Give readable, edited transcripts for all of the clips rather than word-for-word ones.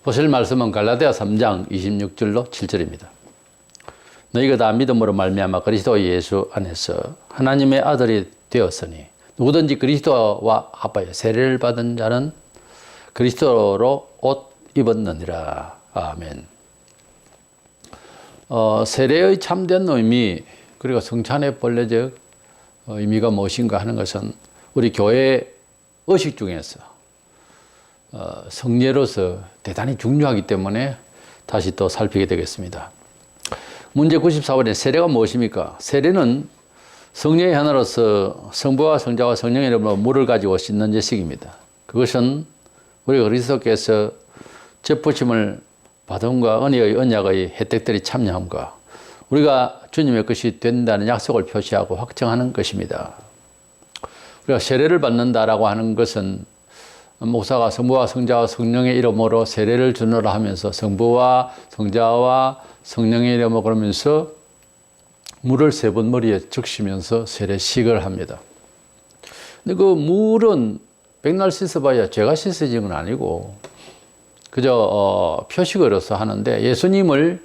보실 말씀은 갈라디아 3장 26절로 7절입니다. 너희가 다 믿음으로 말미암아 그리스도 예수 안에서 하나님의 아들이 되었으니 누구든지 그리스도와 합하여 세례를 받은 자는 그리스도로 옷 입었느니라. 아멘. 세례의 참된 의미 그리고 성찬의 본래적 의미가 무엇인가 하는 것은 우리 교회 의식 중에서 성례로서 대단히 중요하기 때문에 다시 또 살피게 되겠습니다. 문제 94번에 세례가 무엇입니까? 세례는 성령의 하나로서 성부와 성자와 성령의 이름으로 물을 가지고 씻는 예식입니다. 그것은 우리 그리스도께서 접부심을 받음과 은혜의 언약의 혜택들이 참여함과 우리가 주님의 것이 된다는 약속을 표시하고 확정하는 것입니다. 우리가 세례를 받는다라고 하는 것은 목사가 성부와 성자와 성령의 이름으로 세례를 주노라 하면서 성부와 성자와 성령의 이름으로 그러면서 물을 3번 머리에 적시면서 세례식을 합니다. 근데 그 물은 백날 씻어봐야 죄가 씻어진 건 아니고 그저 표식으로서 하는데 예수님을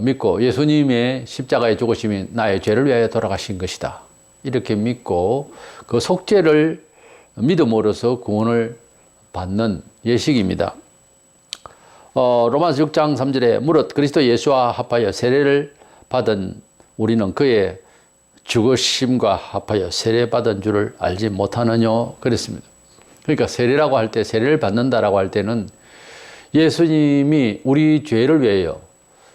믿고 예수님의 십자가의 죽으심이 나의 죄를 위하여 돌아가신 것이다. 이렇게 믿고 그 속죄를 믿음으로써 구원을 받는 예식입니다. 로마서 6장 3절에 무릇 그리스도 예수와 합하여 세례를 받은 우리는 그의 죽으심과 합하여 세례받은 줄을 알지 못하느냐 그랬습니다. 그러니까 세례라고 할 때 세례를 받는다라고 할 때는 예수님이 우리 죄를 위하여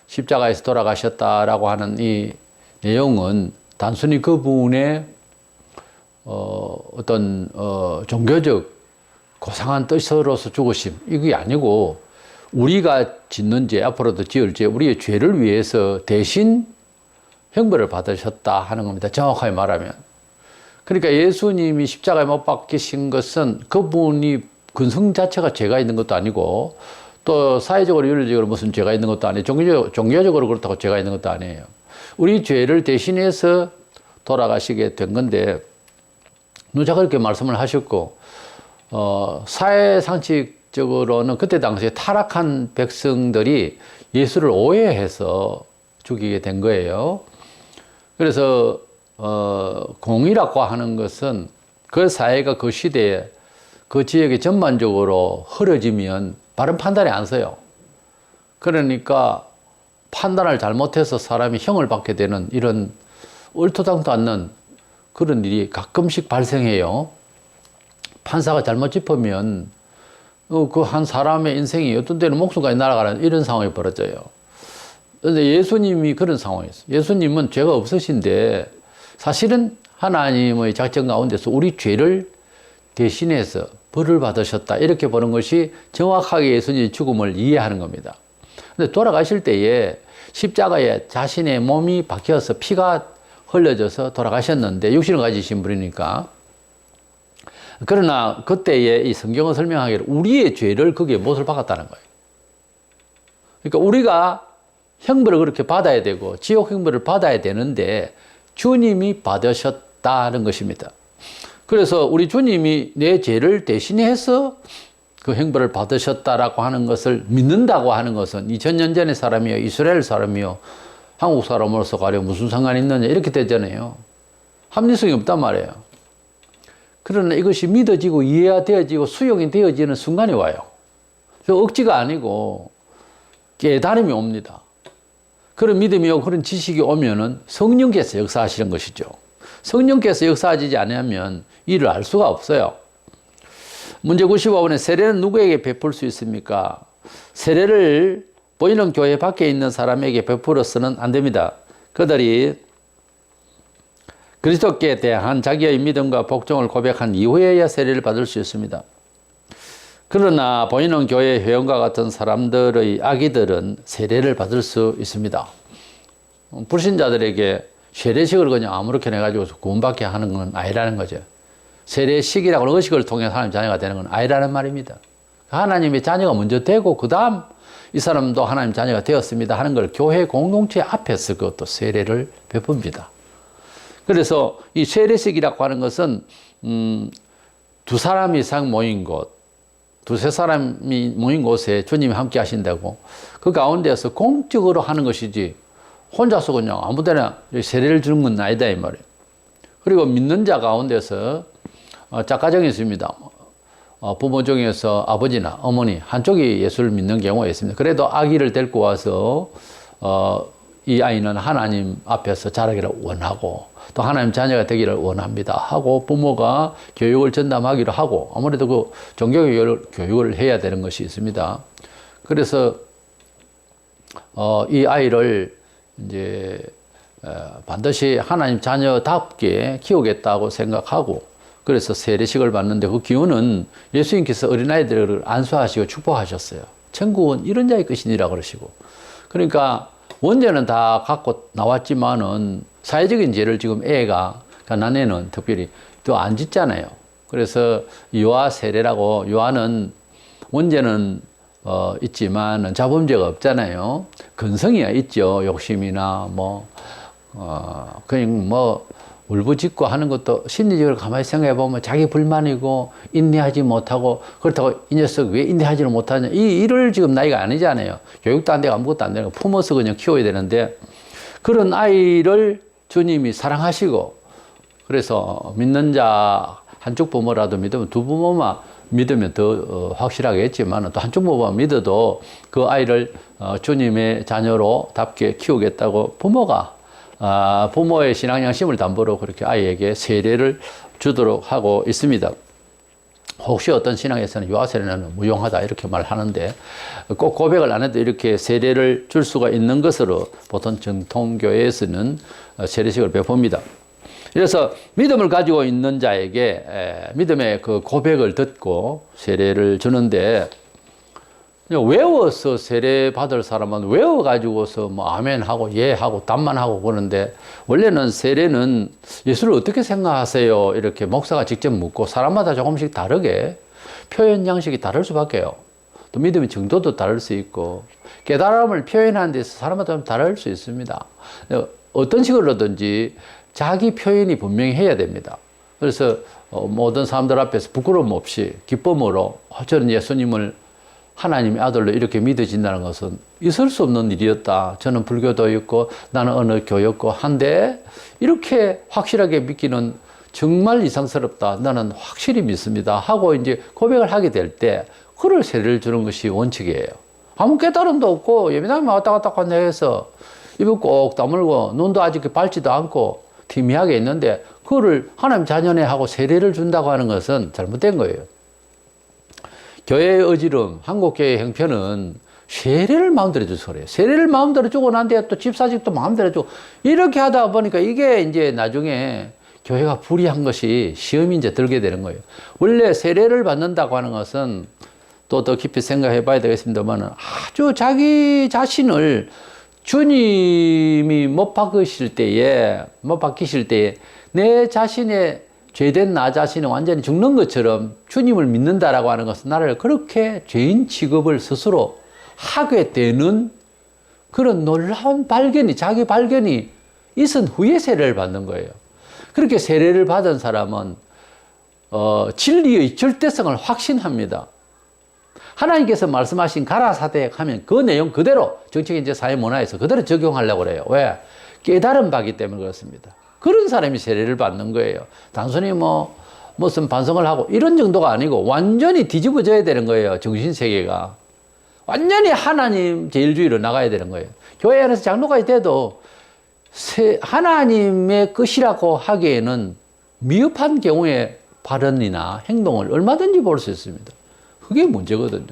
십자가에서 돌아가셨다라고 하는 이 내용은 단순히 그분의 어떤 종교적 고상한 뜻으로서 죽으심 이게 아니고 우리가 짓는 죄 앞으로도 지을 죄 우리의 죄를 위해서 대신 형벌을 받으셨다 하는 겁니다. 정확하게 말하면. 그러니까 예수님이 십자가에 못 박히신 것은 그분이 근성 자체가 죄가 있는 것도 아니고 또 사회적으로 윤리적으로 무슨 죄가 있는 것도 아니에요. 종교적으로 그렇다고 죄가 있는 것도 아니에요. 우리 죄를 대신해서 돌아가시게 된 건데 누차 그렇게 말씀을 하셨고 사회 상식적으로는 그때 당시에 타락한 백성들이 예수를 오해해서 죽이게 된 거예요. 그래서 공의라고 하는 것은 그 사회가 그 시대에 그 지역에 전반적으로 흐려지면 바른 판단이 안 서요. 그러니까 판단을 잘못해서 사람이 형을 받게 되는 이런 얼토당토 않는 그런 일이 가끔씩 발생해요. 판사가 잘못 짚으면 그 한 사람의 인생이 어떤 때는 목숨까지 날아가는 이런 상황이 벌어져요. 그런데 예수님이 그런 상황이었어요. 예수님은 죄가 없으신데 사실은 하나님의 작정 가운데서 우리 죄를 대신해서 벌을 받으셨다. 이렇게 보는 것이 정확하게 예수님의 죽음을 이해하는 겁니다. 근데 돌아가실 때에 십자가에 자신의 몸이 박혀서 피가 흘려져서 돌아가셨는데 육신을 가지신 분이니까. 그러나 그때에 이 성경은 설명하기를 우리의 죄를 거기에 못을 박았다는 거예요. 그러니까 우리가 형벌을 그렇게 받아야 되고 지옥 형벌을 받아야 되는데 주님이 받으셨다는 것입니다. 그래서 우리 주님이 내 죄를 대신해서 그 형벌을 받으셨다라고 하는 것을 믿는다고 하는 것은 2000년 전의 사람이요 이스라엘 사람이요 한국 사람으로서 가려 무슨 상관이 있느냐 이렇게 되잖아요. 합리성이 없단 말이에요. 그러나 이것이 믿어지고 이해가 되어지고 수용이 되어지는 순간이 와요. 억지가 아니고 깨달음이 옵니다. 그런 믿음이 오고 그런 지식이 오면은 성령께서 역사하시는 것이죠. 성령께서 역사하지 않으면 이를 알 수가 없어요. 문제 95번에 세례는 누구에게 베풀 수 있습니까? 세례를 보이는 교회 밖에 있는 사람에게 베풀어서는 안 됩니다. 그들이 그리스도께 대한 자기의 믿음과 복종을 고백한 이후에야 세례를 받을 수 있습니다. 그러나 보이는 교회 회원과 같은 사람들의 아기들은 세례를 받을 수 있습니다. 불신자들에게 세례식을 그냥 아무렇게 해가지고 구원받게 하는 건 아니라는 거죠. 세례식이라고 하는 의식을 통해 하나님 자녀가 되는 건 아니라는 말입니다. 하나님의 자녀가 먼저 되고 그 다음 이 사람도 하나님 자녀가 되었습니다 하는 걸 교회 공동체 앞에서 그것도 세례를 베풉니다. 그래서 이 세례식이라고 하는 것은 2사람 이상 모인 곳, 두세 사람이 모인 곳에 주님이 함께 하신다고 그 가운데서 공적으로 하는 것이지 혼자서 그냥 아무데나 세례를 주는 건 아니다 이 말이에요. 그리고 믿는 자 가운데서 짝가정이 있습니다. 부모 중에서 아버지나 어머니 한쪽이 예수를 믿는 경우가 있습니다. 그래도 아기를 데리고 와서 이 아이는 하나님 앞에서 자라기를 원하고 또 하나님 자녀가 되기를 원합니다 하고 부모가 교육을 전담하기로 하고 아무래도 그 종교교육을 해야 되는 것이 있습니다. 그래서 이 아이를 이제 반드시 하나님 자녀답게 키우겠다고 생각하고 그래서 세례식을 받는데 그 기원은 예수님께서 어린아이들을 안수하시고 축복하셨어요. 천국은 이런 자의 것이니라 그러시고 그러니까 원죄는 다 갖고 나왔지만은 사회적인 죄를 지금 애가 가난해는 특별히 또 안 짓잖아요. 그래서 유아 세례라고 유아는 원죄는 있지만 자범죄가 없잖아요. 근성이야 있죠. 욕심이나 그냥 울부짖고 하는 것도 심리적으로 가만히 생각해 보면 자기 불만이고 인내하지 못하고 그렇다고 이 녀석 왜 인내하지를 못하냐 이럴 지금 나이가 아니잖아요. 교육도 안 되고 아무것도 안 되고 품어서 그냥 키워야 되는데 그런 아이를 주님이 사랑하시고 그래서 믿는 자 한쪽 부모라도 믿으면 두 부모만 믿으면 더 확실하겠지만 또 한쪽 부모만 믿어도 그 아이를 주님의 자녀로답게 키우겠다고 부모가 부모의 신앙 양심을 담보로 그렇게 아이에게 세례를 주도록 하고 있습니다. 혹시 어떤 신앙에서는 유아 세례는 무용하다 이렇게 말하는데 꼭 고백을 안 해도 이렇게 세례를 줄 수가 있는 것으로 보통 정통교회에서는 세례식을 베풉니다. 그래서 믿음을 가지고 있는 자에게 믿음의 그 고백을 듣고 세례를 주는데 외워서 세례 받을 사람은 외워가지고서 아멘하고 예하고 답만하고 그러는데 원래는 세례는 예수를 어떻게 생각하세요? 이렇게 목사가 직접 묻고 사람마다 조금씩 다르게 표현 양식이 다를 수밖에요. 또 믿음의 정도도 다를 수 있고 깨달음을 표현하는 데서 사람마다 좀 다를 수 있습니다. 어떤 식으로든지 자기 표현이 분명히 해야 됩니다. 그래서 모든 사람들 앞에서 부끄러움 없이 기쁨으로 저는 예수님을 하나님의 아들로 이렇게 믿어진다는 것은 있을 수 없는 일이었다. 저는 불교도 있고 나는 어느 교였고 한데 이렇게 확실하게 믿기는 정말 이상스럽다. 나는 확실히 믿습니다. 하고 이제 고백을 하게 될 때 그를 세례를 주는 것이 원칙이에요. 아무 깨달음도 없고 예배당에 왔다 갔다 해서 입을 꼭 다물고 눈도 아직 밝지도 않고 희미하게 있는데 그를 하나님 자녀네 하고 세례를 준다고 하는 것은 잘못된 거예요. 교회의 어지럼, 한국교회의 형편은 세례를 마음대로 줘서 그래요. 세례를 마음대로 주고 난 뒤에 또 집사직도 마음대로 주고 이렇게 하다 보니까 이게 이제 나중에 교회가 불의한 것이 시험이 이제 들게 되는 거예요. 원래 세례를 받는다고 하는 것은 또 더 깊이 생각해 봐야 되겠습니다만 아주 자기 자신을 주님이 못 박히실 때에 내 자신의 죄된 나 자신이 완전히 죽는 것처럼 주님을 믿는다라고 하는 것은 나를 그렇게 죄인 취급을 스스로 하게 되는 그런 놀라운 발견이, 자기 발견이 있은 후에 세례를 받는 거예요. 그렇게 세례를 받은 사람은 진리의 절대성을 확신합니다. 하나님께서 말씀하신 가라사대 하면 그 내용 그대로 정치적 이제 사회 문화에서 그대로 적용하려고 그래요. 왜? 깨달은 바기 때문에 그렇습니다. 그런 사람이 세례를 받는 거예요. 단순히 무슨 반성을 하고 이런 정도가 아니고 완전히 뒤집어져야 되는 거예요. 정신세계가. 완전히 하나님 제일주의로 나가야 되는 거예요. 교회 안에서 장로까지 돼도 하나님의 것이라고 하기에는 미흡한 경우의 발언이나 행동을 얼마든지 볼 수 있습니다. 그게 문제거든요.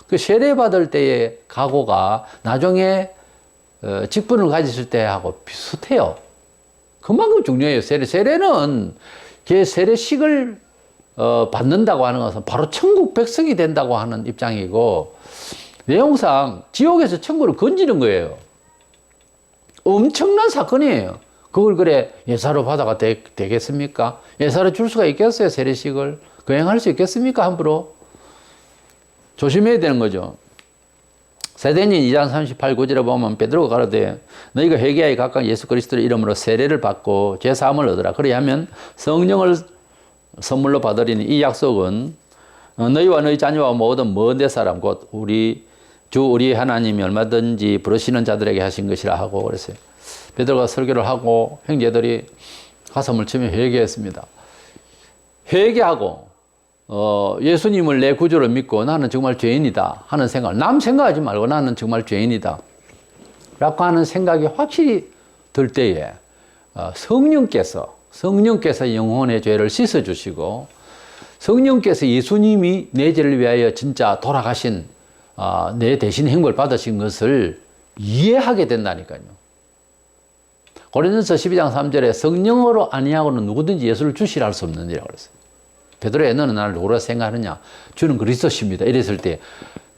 그 세례 받을 때의 각오가 나중에 직분을 가졌을 때하고 비슷해요. 그만큼 중요해요. 세례는 세례식을 받는다고 하는 것은 바로 천국 백성이 된다고 하는 입장이고 내용상 지옥에서 천국을 건지는 거예요. 엄청난 사건이에요. 그걸 그래 예사로 받아가 되겠습니까? 예사로 줄 수가 있겠어요? 세례식을 거행할 수 있겠습니까? 함부로 조심해야 되는 거죠. 사도행전 2장 38, 9절에 보면 베드로가 가로되 너희가 회개하여 각각 예수 그리스도의 이름으로 세례를 받고 죄사함을 얻으라. 그리하면 성령을 선물로 받으리니 이 약속은 너희와 너희 자녀와 모든 먼 데 사람 곧 우리 하나님이 얼마든지 부르시는 자들에게 하신 것이라 하고 그랬어요. 베드로가 설교를 하고 형제들이 가슴을 치며 회개했습니다. 회개하고 예수님을 내 구주로 믿고 나는 정말 죄인이다 하는 생각을, 남 생각하지 말고 나는 정말 죄인이다 라고 하는 생각이 확실히 들 때에 성령께서 영혼의 죄를 씻어주시고 성령께서 예수님이 내 죄를 위하여 진짜 돌아가신 내 대신 행복을 받으신 것을 이해하게 된다니까요. 고린도서 12장 3절에 성령으로 아니하고는 누구든지 예수를 주시라 할 수 없느니라고 그랬어요. 베드로야 너는 나를 누구라 생각하느냐? 주는 그리스도십니다. 이랬을 때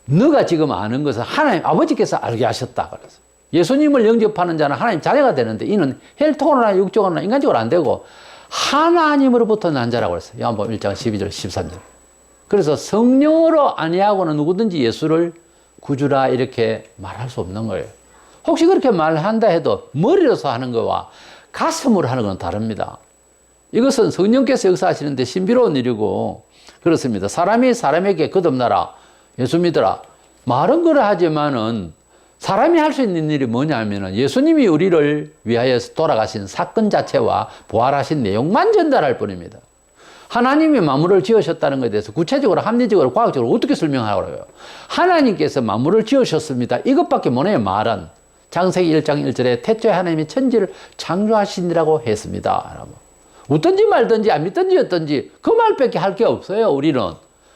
너가 지금 아는 것은 하나님 아버지께서 알게 하셨다 그랬어요. 예수님을 영접하는 자는 하나님 자녀가 되는데 이는 혈통으로나 육적으로나 인간적으로 안 되고 하나님으로부터 난 자라고 그랬어요. 요한복음 1장 12절 13절. 그래서 성령으로 아니하고는 누구든지 예수를 구주라 이렇게 말할 수 없는 거예요. 혹시 그렇게 말한다 해도 머리로서 하는 것과 가슴으로 하는 건 다릅니다. 이것은 성령께서 역사하시는데 신비로운 일이고 그렇습니다. 사람이 사람에게 거듭나라, 예수 믿어라 말은 그러 하지만은 사람이 할 수 있는 일이 뭐냐면은 예수님이 우리를 위하여 돌아가신 사건 자체와 부활하신 내용만 전달할 뿐입니다. 하나님이 만물을 지으셨다는 것에 대해서 구체적으로 합리적으로 과학적으로 어떻게 설명하라고요? 하나님께서 만물을 지으셨습니다. 이것밖에 못해요. 말은 창세기 1장 1절에 태초에 하나님이 천지를 창조하시니라고 했습니다. 웃든지 말든지 안 믿든지 어떤지 그 말밖에 할 게 없어요. 우리는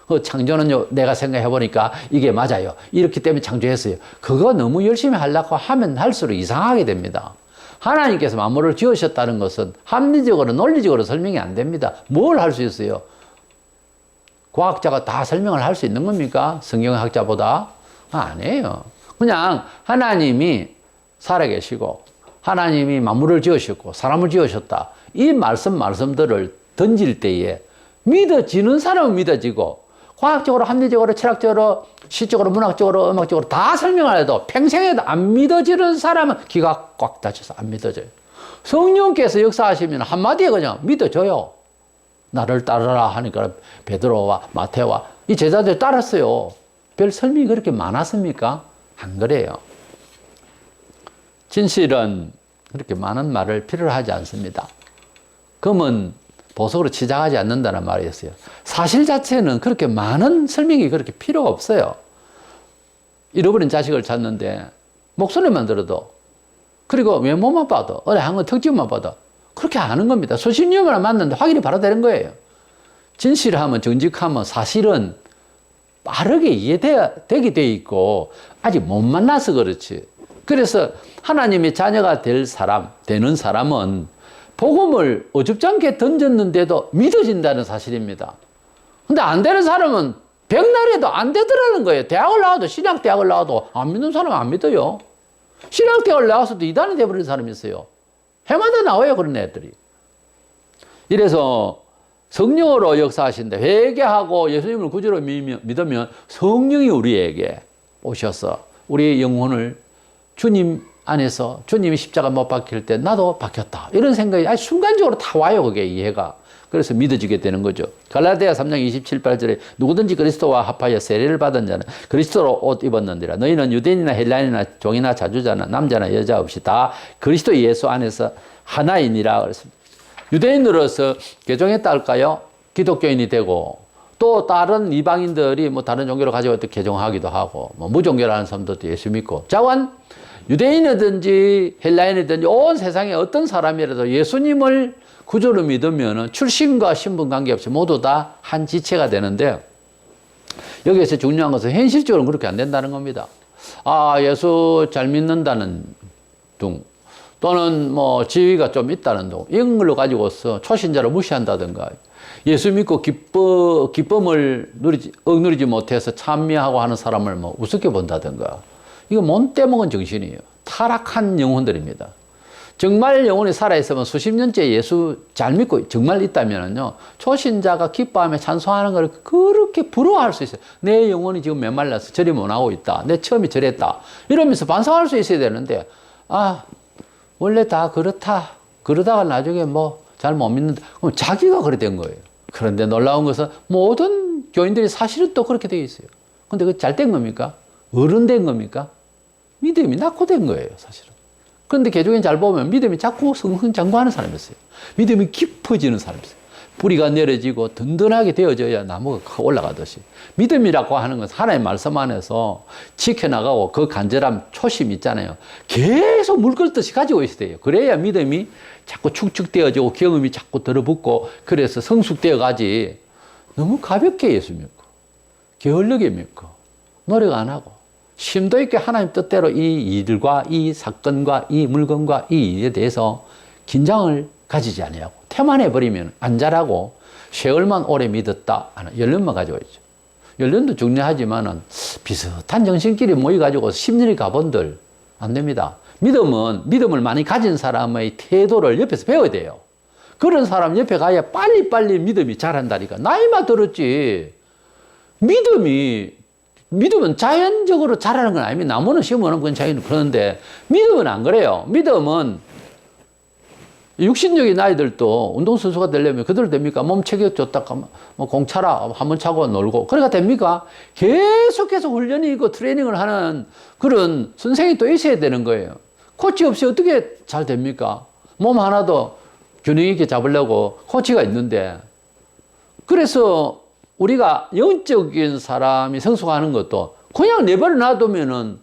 그 창조는요 내가 생각해 보니까 이게 맞아요. 이렇기 때문에 창조했어요. 그거 너무 열심히 하려고 하면 할수록 이상하게 됩니다. 하나님께서 만물을 지으셨다는 것은 합리적으로 논리적으로 설명이 안 됩니다. 뭘 할 수 있어요? 과학자가 다 설명을 할 수 있는 겁니까? 성경학자보다? 아니에요. 그냥 하나님이 살아계시고 하나님이 만물을 지으셨고 사람을 지으셨다. 이 말씀들을 던질 때에 믿어지는 사람은 믿어지고 과학적으로 합리적으로 철학적으로 시적으로 문학적으로 음악적으로 다 설명을 해도 평생에도 안 믿어지는 사람은 귀가 꽉 닫혀서 안 믿어져요. 성령께서 역사하시면 한마디에 그냥 믿어져요. 나를 따르라 하니까 베드로와 마태와 이 제자들 따랐어요. 별 설명이 그렇게 많았습니까? 안 그래요. 진실은 그렇게 많은 말을 필요로 하지 않습니다. 금은 보석으로 치장하지 않는다는 말이었어요. 사실 자체는 그렇게 많은 설명이 그렇게 필요가 없어요. 잃어버린 자식을 찾는데 목소리만 들어도 그리고 외모만 봐도 어디 한 건 특징만 봐도 그렇게 아는 겁니다. 수십 년을 만났는데 확인이 바로 되는 거예요. 진실하면 정직하면 사실은 빠르게 이해되게 돼 있고 아직 못 만나서 그렇지. 그래서 하나님의 자녀가 되는 사람은 복음을 어줍잖게 던졌는데도 믿어진다는 사실입니다. 근데 안 되는 사람은 백날에도 안 되더라는 거예요. 대학을 나와도 신학대학을 나와도 안 믿는 사람은 안 믿어요. 신학대학을 나와서도 이단이 돼버린 사람이 있어요. 해마다 나와요 그런 애들이. 이래서 성령으로 역사하신다. 회개하고 예수님을 구주로 믿으면 성령이 우리에게 오셔서 우리의 영혼을 주님 안에서 주님이 십자가 못 박힐 때 나도 박혔다. 이런 생각이 아주 순간적으로 다 와요. 그게 이해가. 그래서 믿어지게 되는 거죠. 갈라디아 3장 27, 8절에 누구든지 그리스도와 합하여 세례를 받은 자는 그리스도로 옷 입었는지라. 너희는 유대인이나 헬라인이나 종이나 자주자나 남자나 여자 없이 다 그리스도 예수 안에서 하나이니라 그랬습니다. 유대인으로서 개종했다 할까요? 기독교인이 되고 또 다른 이방인들이 뭐 다른 종교를 가지고 또 개종하기도 하고 뭐 무종교라는 사람들도 예수 믿고 자관 유대인이든지 헬라인이든지 온 세상에 어떤 사람이라도 예수님을 구주로 믿으면 출신과 신분 관계없이 모두 다 한 지체가 되는데 여기에서 중요한 것은 현실적으로 그렇게 안 된다는 겁니다. 예수 잘 믿는다는 둥 또는 뭐 지위가 좀 있다는 둥 이런 걸로 가지고서 초신자를 무시한다든가 예수 믿고 기쁨을 억누르지 못해서 찬미하고 하는 사람을 뭐 우습게 본다든가 이거 못 떼먹은 정신이에요. 타락한 영혼들입니다. 정말 영혼이 살아있으면 수십 년째 예수 잘 믿고 정말 있다면요. 초신자가 기뻐하며 찬송하는 걸 그렇게 부러워할 수 있어요. 내 영혼이 지금 메말라서 저리 못 나오고 있다. 내 처음이 저랬다. 이러면서 반성할 수 있어야 되는데 원래 다 그렇다. 그러다가 나중에 뭐 잘 못 믿는다. 그럼 자기가 그래 된 거예요. 그런데 놀라운 것은 모든 교인들이 사실은 또 그렇게 되어 있어요. 근데 그 잘 된 겁니까? 어른 된 겁니까? 믿음이 낙후된 거예요, 사실은. 그런데 개종에 잘 보면 믿음이 자꾸 승승장구하는 사람이 있어요. 믿음이 깊어지는 사람이 있어요. 뿌리가 내려지고 든든하게 되어져야 나무가 올라가듯이. 믿음이라고 하는 것은 하나님의 말씀 안에서 지켜나가고 그 간절함, 초심 있잖아요. 계속 물 끓듯이 가지고 있어야 돼요. 그래야 믿음이 자꾸 축축되어지고 경험이 자꾸 들어붙고 그래서 성숙되어 가지. 너무 가볍게 예수 믿고 게을르게 믿고 노력 안 하고 심도 있게 하나님 뜻대로 이 일과 이 사건과 이 물건과 이 일에 대해서 긴장을 가지지 아니하고 태만해버리면 안 자라고 세월만 오래 믿었다 하는 연륜만 가지고 있죠. 연륜도 중요하지만은 비슷한 정신끼리 모여가지고 심리를 가본들 안 됩니다. 믿음을 많이 가진 사람의 태도를 옆에서 배워야 돼요. 그런 사람 옆에 가야 빨리빨리 믿음이 자란다니까. 나이만 들었지. 믿음은 자연적으로 자라는 건 아닙니다. 나무는 심어놓은 건 자기는 그러는데 믿음은 안 그래요. 믿음은 육신적인 아이들도 운동선수가 되려면 그대로 됩니까? 몸 체격좋다 뭐 공차라 한번 차고 놀고 그래가 됩니까? 계속해서 훈련이 있고 트레이닝을 하는 그런 선생이 또 있어야 되는 거예요. 코치 없이 어떻게 잘 됩니까? 몸 하나도 균형 있게 잡으려고 코치가 있는데 그래서 우리가 영적인 사람이 성숙하는 것도 그냥 내버려 놔두면은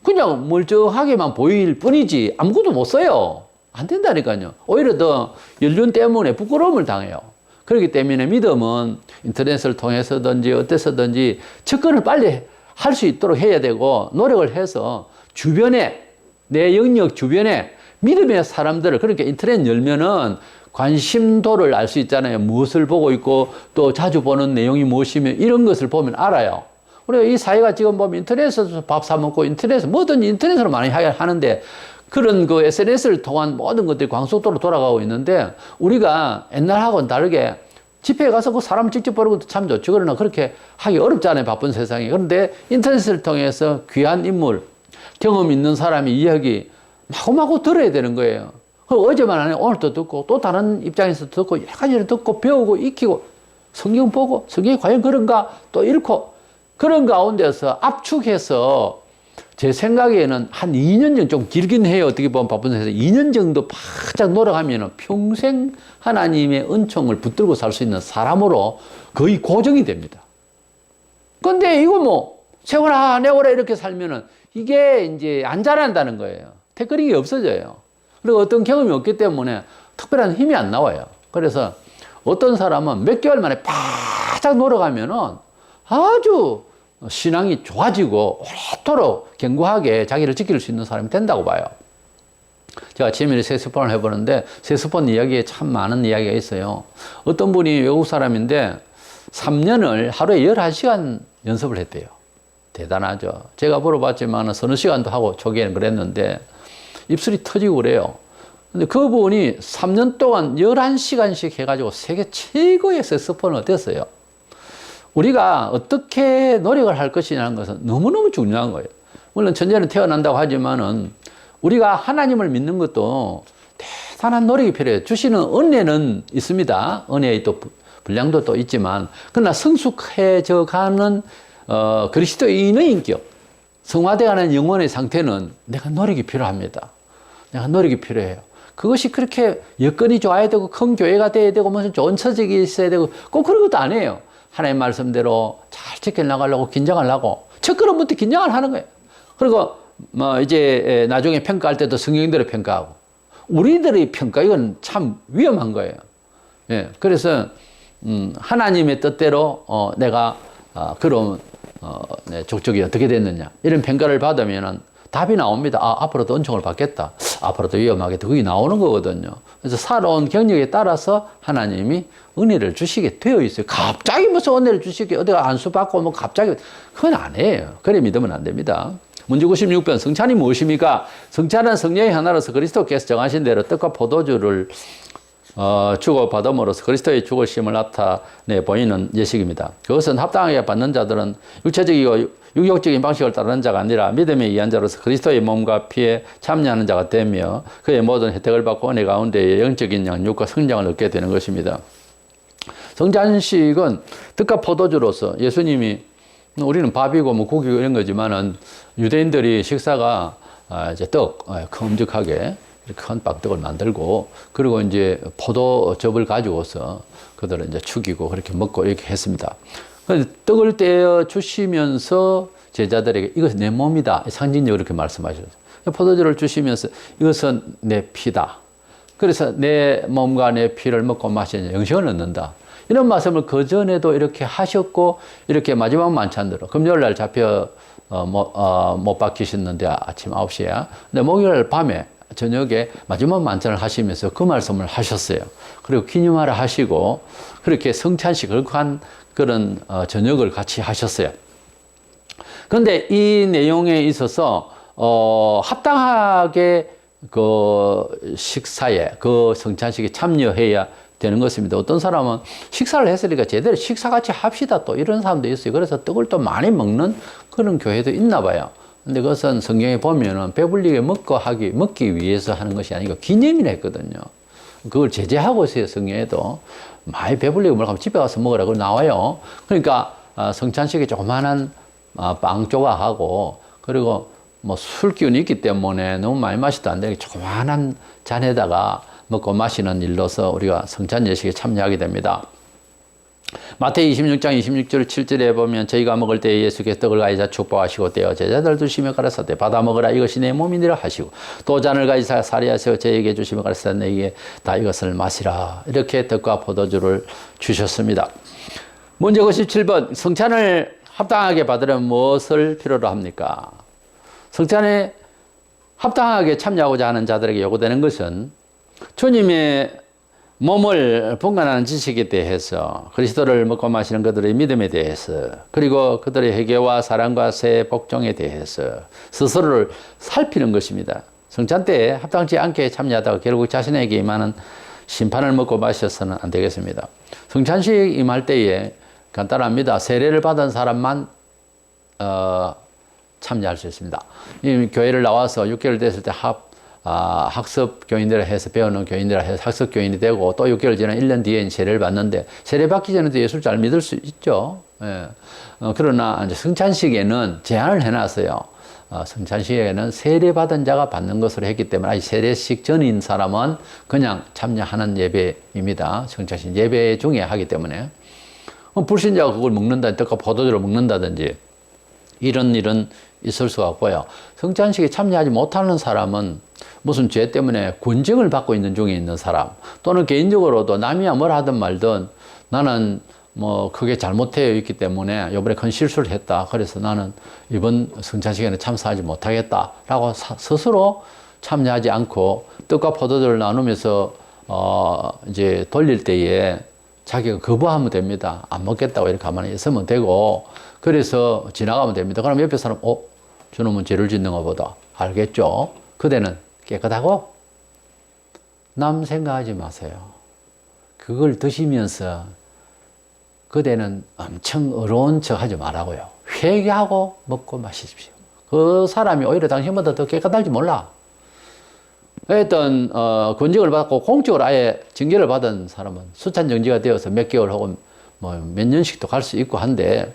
그냥 멀쩡하게만 보일 뿐이지 아무것도 못 써요. 안 된다니까요. 오히려 더 연륜 때문에 부끄러움을 당해요. 그렇기 때문에 믿음은 인터넷을 통해서든지 어때서든지 접근을 빨리 할 수 있도록 해야 되고 노력을 해서 주변에 내 영역 주변에 믿음의 사람들을 그러니까 인터넷 열면은 관심도를 알 수 있잖아요. 무엇을 보고 있고 또 자주 보는 내용이 무엇이며 이런 것을 보면 알아요. 우리가 이 사회가 지금 보면 인터넷에서 밥 사 먹고 인터넷에서 뭐든지 인터넷으로 많이 하는데 그런 그 SNS를 통한 모든 것들이 광속도로 돌아가고 있는데 우리가 옛날하고는 다르게 집회에 가서 그 사람 직접 보는 것도 참 좋죠. 그러나 그렇게 하기 어렵잖아요. 바쁜 세상에. 그런데 인터넷을 통해서 귀한 인물, 경험 있는 사람의 이야기 마구마구 들어야 되는 거예요. 어제만 아니라 오늘도 듣고 또 다른 입장에서 듣고 여러 가지를 듣고 배우고 익히고 성경 보고 성경이 과연 그런가 또 읽고 그런 가운데서 압축해서 제 생각에는 한 2년 정도 좀 길긴 해요. 어떻게 보면 바쁜 세상 2년 정도 바짝 노력하면 평생 하나님의 은총을 붙들고 살 수 있는 사람으로 거의 고정이 됩니다. 근데 이거 뭐 세월아 내월아 이렇게 살면은 이게 이제 안 자란다는 거예요. 태클이 없어져요. 그리고 어떤 경험이 없기 때문에 특별한 힘이 안 나와요. 그래서 어떤 사람은 몇 개월 만에 바짝 노력하면은 아주 신앙이 좋아지고 오래도록 견고하게 자기를 지킬 수 있는 사람이 된다고 봐요. 제가 지금에 세스폰을 해보는데 세스폰 이야기에 참 많은 이야기가 있어요. 어떤 분이 외국 사람인데 3년을 하루에 11시간 연습을 했대요. 대단하죠. 제가 물어봤지만 서너 시간도 하고 초기에는 그랬는데 입술이 터지고 그래요. 근데 그분이 3년 동안 11시간씩 해가지고 세계 최고의 세스폰을 됐어요. 우리가 어떻게 노력을 할 것이냐는 것은 너무너무 중요한 거예요. 물론 천재는 태어난다고 하지만은 우리가 하나님을 믿는 것도 대단한 노력이 필요해요. 주시는 은혜는 있습니다. 은혜의 또 분량도 또 있지만, 그러나 성숙해져 가는 그리스도인의 인격, 성화되어가는 영혼의 상태는 내가 노력이 필요합니다. 내가 노력이 필요해요. 그것이 그렇게 여건이 좋아야 되고 큰 교회가 돼야 되고 무슨 좋은 처직이 있어야 되고 꼭 그런 것도 아니에요. 하나님 말씀대로 잘 지켜나가려고 긴장을 하고 첫 걸음부터 긴장을 하는 거예요. 그리고 뭐 이제 나중에 평가할 때도 성경대로 평가하고 우리들의 평가 이건 참 위험한 거예요. 예, 그래서 하나님의 뜻대로 내가 그럼 내 족적이 어떻게 됐느냐 이런 평가를 받으면은 답이 나옵니다. 앞으로도 은총을 받겠다. 앞으로도 위험하겠다. 그게 나오는 거거든요. 그래서 살아온 경력에 따라서 하나님이 은혜를 주시게 되어 있어요. 갑자기 무슨 은혜를 주시게 어디가 안수 받고 뭐 갑자기 그건 아니에요. 그래 믿으면 안 됩니다. 문제 96번 성찬이 무엇입니까? 성찬은 성령의 하나로서 그리스도께서 정하신 대로 떡과 포도주를 주고받음으로써 그리스도의 죽으심을 나타내 보이는 예식입니다. 그것은 합당하게 받는 자들은 육체적이고 육욕적인 방식을 따르는 자가 아니라 믿음에 의한 자로서 그리스도의 몸과 피에 참여하는 자가 되며 그의 모든 혜택을 받고 은혜 가운데에 영적인 양육과 성장을 얻게 되는 것입니다. 성찬식은 떡과 포도주로서 예수님이 우리는 밥이고 뭐 고기고 이런 거지만은 유대인들이 식사가 이제 큼직하게 큰 빵떡을 만들고 그리고 이제 포도즙을 가지고서 그들은 이제 죽이고 그렇게 먹고 이렇게 했습니다. 떡을 떼어 주시면서 제자들에게 이것은 내 몸이다. 상징적으로 이렇게 말씀하셨어요. 포도주를 주시면서 이것은 내 피다. 그래서 내 몸과 내 피를 먹고 마시는 영생을 얻는다. 이런 말씀을 그 전에도 이렇게 하셨고 이렇게 마지막 만찬으로 금요일 날 잡혀 못 박히셨는데 아침 9시에 근데 목요일 밤에 저녁에 마지막 만찬을 하시면서 그 말씀을 하셨어요. 그리고 기념하라 하시고 그렇게 성찬식을 한 그런 저녁을 같이 하셨어요. 그런데 이 내용에 있어서 합당하게 그 식사에 그 성찬식에 참여해야 되는 것입니다. 어떤 사람은 식사를 했으니까 제대로 식사같이 합시다 또 이런 사람도 있어요. 그래서 떡을 또 많이 먹는 그런 교회도 있나 봐요. 근데 그것은 성경에 보면은 배불리게 먹기 위해서 하는 것이 아니고 기념이라 했거든요. 그걸 제재하고 있어요. 성경에도 많이 배불리게 먹으면 집에 가서 먹으라고 나와요. 그러니까 성찬식에 조그마한 빵 조각하고 그리고 뭐 술 기운이 있기 때문에 너무 많이 마셔도 안 되게 조그마한 잔에다가 먹고 마시는 일로서 우리가 성찬 예식에 참여하게 됩니다. 마태이 26장 26절 7절에 보면 저희가 먹을 때 예수께서 떡을 가지사 축복하시고 떼어 제자들 주시며 가라사대 받아 먹으라 이것이 내 몸이니라 하시고 또 잔을 가지사 사리하시고 저에게 주시며 가라사대 너희에게 다 이것을 마시라 이렇게 떡과 포도주를 주셨습니다. 문제 57번 성찬을 합당하게 받으려면 무엇을 필요로 합니까? 성찬에 합당하게 참여하고자 하는 자들에게 요구되는 것은 주님의 몸을 분간하는 지식에 대해서 그리스도를 먹고 마시는 그들의 믿음에 대해서 그리고 그들의 회개와 사랑과 새 복종에 대해서 스스로를 살피는 것입니다. 성찬 때 합당치 않게 참여하다가 결국 자신에게 임하는 심판을 먹고 마셔서는 안 되겠습니다. 성찬식 임할 때에 간단합니다. 세례를 받은 사람만 참여할 수 있습니다. 이 교회를 나와서 6개월 됐을 때 학습 교인들을 해서 배우는 교인들을 해서 학습 교인이 되고 또 6개월 지난 1년 뒤에 세례를 받는데 세례 받기 전에도 예수를 잘 믿을 수 있죠. 예. 그러나 이제 성찬식에는 제한을 해놨어요. 성찬식에는 세례 받은 자가 받는 것으로 했기 때문에 아직 세례식 전인 사람은 그냥 참여하는 예배입니다. 성찬식 예배 중에 하기 때문에 불신자가 그걸 먹는다든지 떡과 포도주를 먹는다든지 이런 일은 있을 수가 없고요. 성찬식에 참여하지 못하는 사람은 무슨 죄 때문에 권징을 받고 있는 중에 있는 사람 또는 개인적으로도 남이야 뭘 하든 말든 나는 뭐 크게 잘못되어 있기 때문에 이번에 큰 실수를 했다. 그래서 나는 이번 성찬식에는 참석하지 못하겠다라고 스스로 참여하지 않고 떡과 포도주를 나누면서 이제 돌릴 때에 자기가 거부하면 됩니다. 안 먹겠다고 이렇게 가만히 있으면 되고 그래서 지나가면 됩니다. 그럼 옆에 사람 저놈은 죄를 짓는 것보다 알겠죠? 그대는 깨끗하고 남 생각하지 마세요. 그걸 드시면서 그대는 엄청 어려운 척 하지 말라고요. 회개하고 먹고 마십시오. 그 사람이 오히려 당신보다 더 깨끗할지 몰라. 어떤 권직을 받고 공적으로 아예 징계를 받은 사람은 수찬 정지가 되어서 몇 개월 혹은 뭐 몇 년씩도 갈 수 있고 한데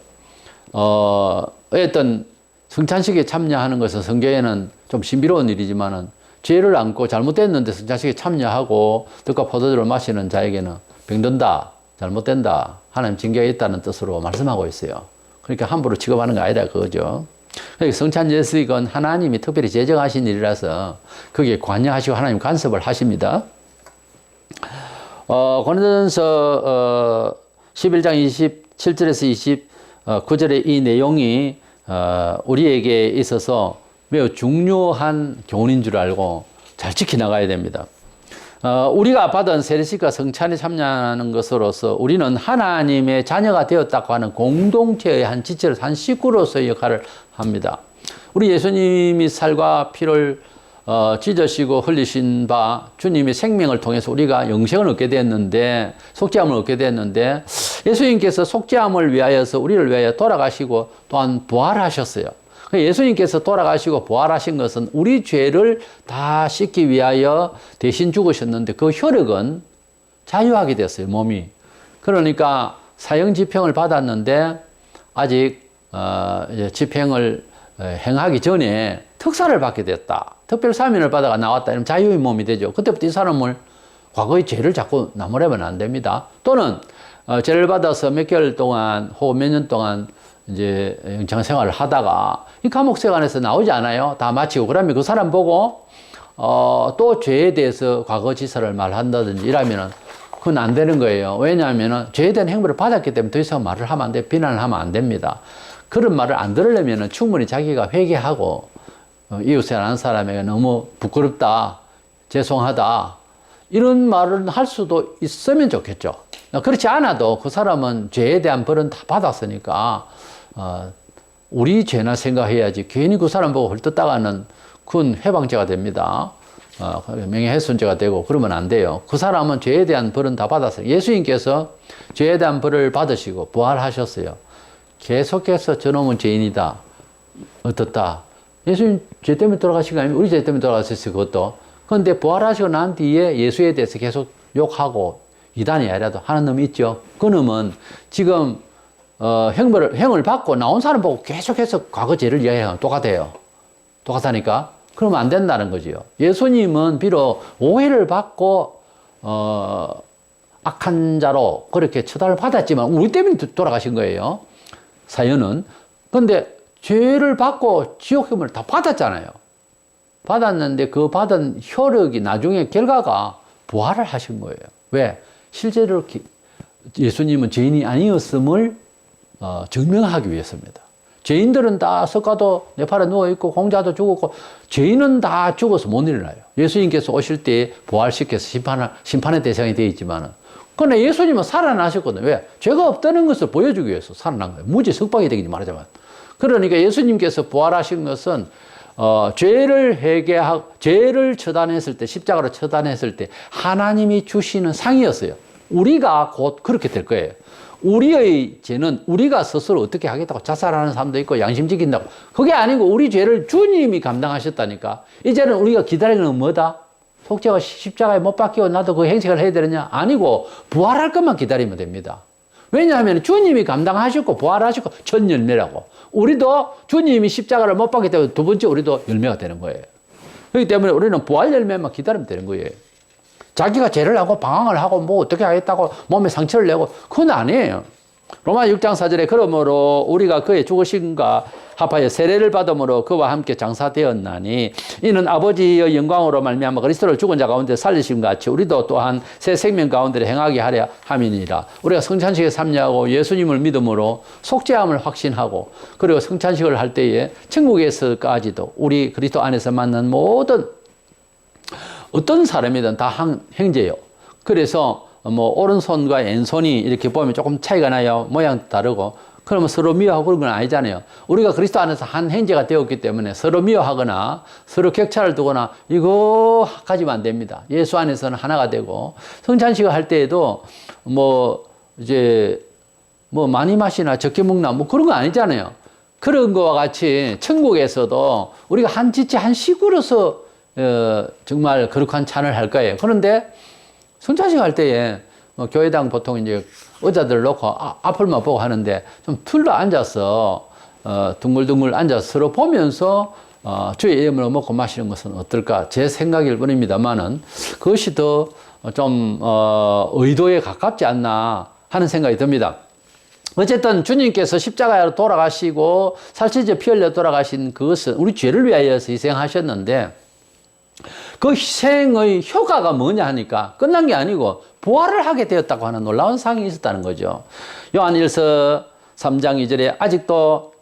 어떤 성찬식에 참여하는 것은 성경에는 좀 신비로운 일이지만은 죄를 안고 잘못됐는데 성찬식에 참여하고 떡과 포도주를 마시는 자에게는 병든다, 잘못된다, 하나님 징계가 있다는 뜻으로 말씀하고 있어요. 그러니까 함부로 취급하는 거 아니다 그거죠. 성찬 예식은 하나님이 특별히 제정하신 일이라서 거기에 관여하시고 하나님 간섭을 하십니다. 고린도전서 11장 27절에서 29절의 이 내용이 우리에게 있어서 매우 중요한 교훈인 줄 알고 잘 지켜나가야 됩니다. 우리가 받은 세례식과 성찬에 참여하는 것으로서 우리는 하나님의 자녀가 되었다고 하는 공동체의 한 지체로 한 식구로서의 역할을 합니다. 우리 예수님이 살과 피를 찢으시고 흘리신 바 주님의 생명을 통해서 우리가 영생을 얻게 됐는데 속죄함을 얻게 됐는데 예수님께서 속죄함을 위하여서 우리를 위하여 돌아가시고 또한 부활하셨어요. 예수님께서 돌아가시고 부활하신 것은 우리 죄를 다 씻기 위하여 대신 죽으셨는데 그 효력은 자유하게 됐어요, 몸이. 그러니까 사형 집행을 받았는데 아직 이제 집행을 행하기 전에 특사를 받게 됐다. 특별 사면을 받아가 나왔다. 이러면 자유의 몸이 되죠. 그때부터 이 사람을 과거의 죄를 자꾸 나무라면 안 됩니다. 또는 죄를 받아서 몇 개월 동안 혹은 몇 년 동안 이제 영장 생활을 하다가 이 감옥 생활에서 나오지 않아요. 다 마치고 그러면 그 사람 보고 또 죄에 대해서 과거 지사를 말한다든지 이러면은 그건 안 되는 거예요. 왜냐하면은 죄에 대한 행보를 받았기 때문에 더 이상 말을 하면 안 돼. 비난을 하면 안 됩니다. 그런 말을 안 들으려면은 충분히 자기가 회개하고 이웃에 아는 사람에게 너무 부끄럽다, 죄송하다 이런 말을 할 수도 있으면 좋겠죠. 그렇지 않아도 그 사람은 죄에 대한 벌은 다 받았으니까 우리 죄나 생각해야지 괜히 그 사람 보고 헐뜯다가는 그건 해방죄가 됩니다. 명예훼손죄가 되고 그러면 안 돼요. 그 사람은 죄에 대한 벌은 다 받았어요. 예수님께서 죄에 대한 벌을 받으시고 부활하셨어요. 계속해서 저놈은 죄인이다. 어떻다. 예수님 죄 때문에 돌아가신 거 아니면 우리 죄 때문에 돌아가셨어요. 그것도. 그런데 부활하시고 난 뒤에 예수에 대해서 계속 욕하고 이단이 아니라도 하는 놈이 있죠. 그 놈은 지금 형을 받고 나온 사람 보고 계속해서 과거 죄를 이야기하면 똑같아요. 똑같다니까. 그러면 안 된다는 거지요. 예수님은 비록 오해를 받고 악한 자로 그렇게 처단을 받았지만 우리 때문에 돌아가신 거예요. 사연은. 그런데 죄를 받고 지옥형을 다 받았잖아요. 받았는데 그 받은 효력이 나중에 결과가 부활을 하신 거예요. 왜? 실제로 예수님은 죄인이 아니었음을 증명하기 위해서입니다. 죄인들은 다 석가도 네팔에 누워있고 공자도 죽었고 죄인은 다 죽어서 못 일어나요. 예수님께서 오실 때 부활시켜서 심판의 대상이 되어 있지만은 그러나 예수님은 살아나셨거든요. 왜? 죄가 없다는 것을 보여주기 위해서 살아난 거예요. 무지 석방이 되긴지 말하자면. 그러니까 예수님께서 부활하신 것은 죄를 처단했을 때, 십자가로 처단했을 때 하나님이 주시는 상이었어요. 우리가 곧 그렇게 될 거예요. 우리의 죄는 우리가 스스로 어떻게 하겠다고 자살하는 사람도 있고 양심 지킨다고. 그게 아니고 우리 죄를 주님이 감당하셨다니까. 이제는 우리가 기다리는 건 뭐다? 속죄가 십자가에 못 박히고 나도 그 행색을 해야 되느냐? 아니고 부활할 것만 기다리면 됩니다. 왜냐하면 주님이 감당하셨고 부활하셨고 첫 열매라고. 우리도 주님이 십자가를 못 박기 때문에 두 번째 우리도 열매가 되는 거예요. 그렇기 때문에 우리는 부활 열매만 기다리면 되는 거예요. 자기가 죄를 하고 방황을 하고 뭐 어떻게 하겠다고 몸에 상처를 내고 그건 아니에요. 로마 6장 4절에 그러므로 우리가 그의 죽으심과 합하여 세례를 받음으로 그와 함께 장사되었나니 이는 아버지의 영광으로 말미암아 그리스도를 죽은 자 가운데 살리심 같이 우리도 또한 새 생명 가운데 행하게 하려 함이니라. 우리가 성찬식에 참여하고 예수님을 믿음으로 속죄함을 확신하고 그리고 성찬식을 할 때에 천국에서까지도 우리 그리스도 안에서 만난 모든 어떤 사람이든 다 형제예요. 그래서 뭐 오른손과 왼손이 이렇게 보면 조금 차이가 나요. 모양도 다르고. 그러면 서로 미워하고 그런 건 아니잖아요. 우리가 그리스도 안에서 한 형제가 되었기 때문에 서로 미워하거나 서로 격차를 두거나 이거 가지면 안 됩니다. 예수 안에서는 하나가 되고 성찬식을 할 때에도 뭐 이제 뭐 많이 마시나 적게 먹나 뭐 그런 거 아니잖아요. 그런 거와 같이 천국에서도 우리가 한 지체 한 식으로서 정말 거룩한 찬을 할 거예요. 그런데 성찬식 할 때에 교회당 보통 이제 의자들 놓고 앞을만 보고 하는데 좀 둘러 앉아서 둥글둥글 앉아서 서로 보면서 주의 이름으로 먹고 마시는 것은 어떨까? 제 생각일 뿐입니다만은 그것이 더 좀 의도에 가깝지 않나 하는 생각이 듭니다. 어쨌든 주님께서 십자가로 돌아가시고 살찌져 피 흘려 돌아가신 그것은 우리 죄를 위하여서 희생하셨는데 그 희생의 효과가 뭐냐 하니까 끝난 게 아니고 부활을 하게 되었다고 하는 놀라운 상이 있었다는 거죠. 요한일서 3장 2절에 아직도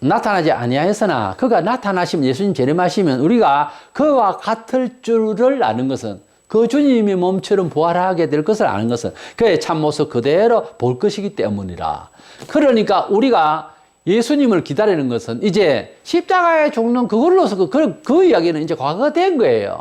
나타나지 아니하였으나 그가 나타나시면 예수님 재림하시면 우리가 그와 같을 줄을 아는 것은 그 주님이 몸처럼 부활하게 될 것을 아는 것은 그의 참모습 그대로 볼 것이기 때문이라. 그러니까 우리가 예수님을 기다리는 것은 이제 십자가에 죽는 그걸로서 그 이야기는 이제 과거가 된 거예요.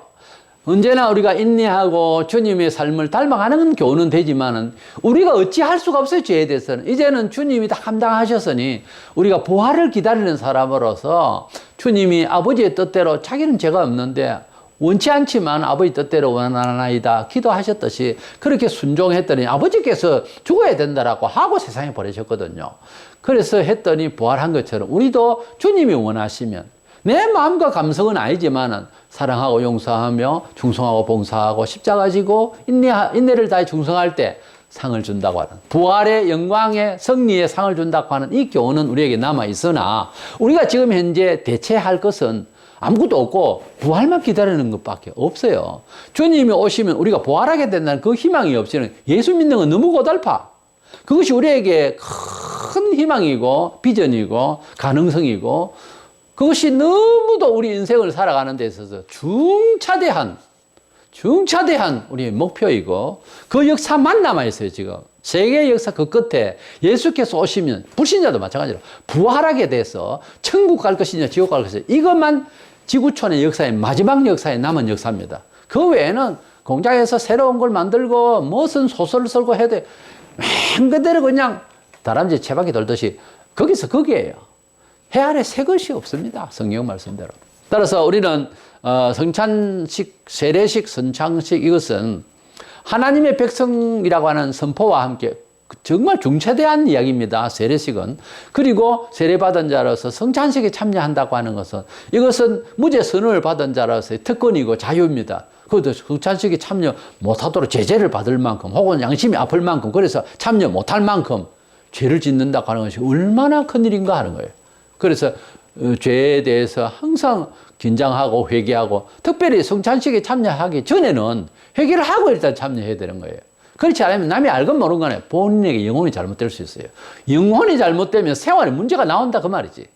언제나 우리가 인내하고 주님의 삶을 닮아가는 교훈은 되지만은 우리가 어찌할 수가 없어요. 죄에 대해서는. 이제는 주님이 다 감당하셨으니 우리가 부활을 기다리는 사람으로서 주님이 아버지의 뜻대로 자기는 죄가 없는데 원치 않지만 아버지 뜻대로 원하나이다 기도하셨듯이 그렇게 순종했더니 아버지께서 죽어야 된다라고 하고 세상에 보내셨거든요. 그래서 했더니 부활한 것처럼 우리도 주님이 원하시면 내 마음과 감성은 아니지만 사랑하고 용서하며 충성하고 봉사하고 십자가 지고 인내를 다해 충성할 때 상을 준다고 하는, 부활의 영광의 승리의 상을 준다고 하는 이 교훈은 우리에게 남아 있으나 우리가 지금 현재 대체할 것은 아무것도 없고 부활만 기다리는 것밖에 없어요. 주님이 오시면 우리가 부활하게 된다는 그 희망이 없이는 예수 믿는 건 너무 고달파. 그것이 우리에게 큰 희망이고 비전이고 가능성이고 그것이 너무도 우리 인생을 살아가는 데 있어서 중차대한 우리의 목표이고 그 역사만 남아있어요. 지금 세계의 역사 그 끝에 예수께서 오시면 불신자도 마찬가지로 부활하게 돼서 천국 갈 것이냐 지옥 갈 것이냐 이것만 지구촌의 역사의 마지막 역사에 남은 역사입니다. 그 외에는 공장에서 새로운 걸 만들고 무슨 소설을 쓰고 해도 맨 그대로 그냥 다람쥐 채바퀴 돌듯이 거기서 거기에요. 해 아래 새 것이 없습니다. 성경 말씀대로. 따라서 우리는 성찬식, 세례식, 선창식 이것은 하나님의 백성이라고 하는 선포와 함께 정말 중차대한 이야기입니다. 세례식은. 그리고 세례받은 자로서 성찬식에 참여한다고 하는 것은 이것은 무죄 선언을 받은 자로서의 특권이고 자유입니다. 그것도 성찬식에 참여 못하도록 제재를 받을 만큼 혹은 양심이 아플 만큼 그래서 참여 못할 만큼 죄를 짓는다고 하는 것이 얼마나 큰 일인가 하는 거예요. 그래서 죄에 대해서 항상 긴장하고 회개하고 특별히 성찬식에 참여하기 전에는 회개를 하고 일단 참여해야 되는 거예요. 그렇지 않으면 남이 알건 모르건 간에 본인에게 영혼이 잘못될 수 있어요. 영혼이 잘못되면 생활에 문제가 나온다 그 말이지.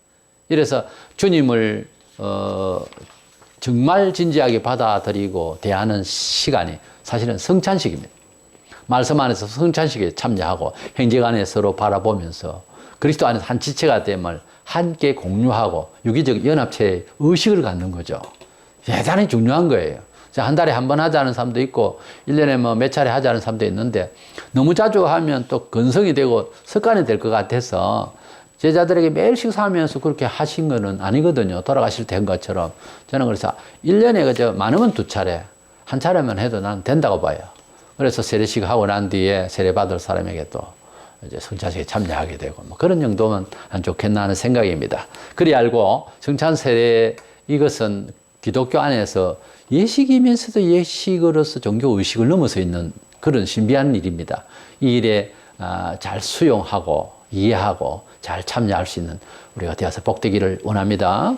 이래서 주님을 정말 진지하게 받아들이고 대하는 시간이 사실은 성찬식입니다. 말씀 안에서 성찬식에 참여하고 행적 안에 서로 바라보면서 그리스도 안에서 한 지체가 됨을 함께 공유하고 유기적 연합체의 의식을 갖는 거죠. 대단히 중요한 거예요. 한 달에 한 번 하자는 사람도 있고 1년에 뭐 몇 차례 하자는 사람도 있는데 너무 자주 하면 또 근성이 되고 습관이 될 것 같아서 제자들에게 매일 식사하면서 그렇게 하신 거는 아니거든요. 돌아가실 때 한 것처럼. 저는 그래서 1년에 그저 많으면 2차례, 한 차례만 해도 난 된다고 봐요. 그래서 세례식 하고 난 뒤에 세례받을 사람에게 또 이제 성찬식에 참여하게 되고 뭐 그런 정도면 안 좋겠나 하는 생각입니다. 그리 알고 성찬 세례 이것은 기독교 안에서 예식이면서도 예식으로서 종교 의식을 넘어서 있는 그런 신비한 일입니다. 이 일에 잘 수용하고 이해하고 잘 참여할 수 있는 우리가 되어서 복되기를 원합니다.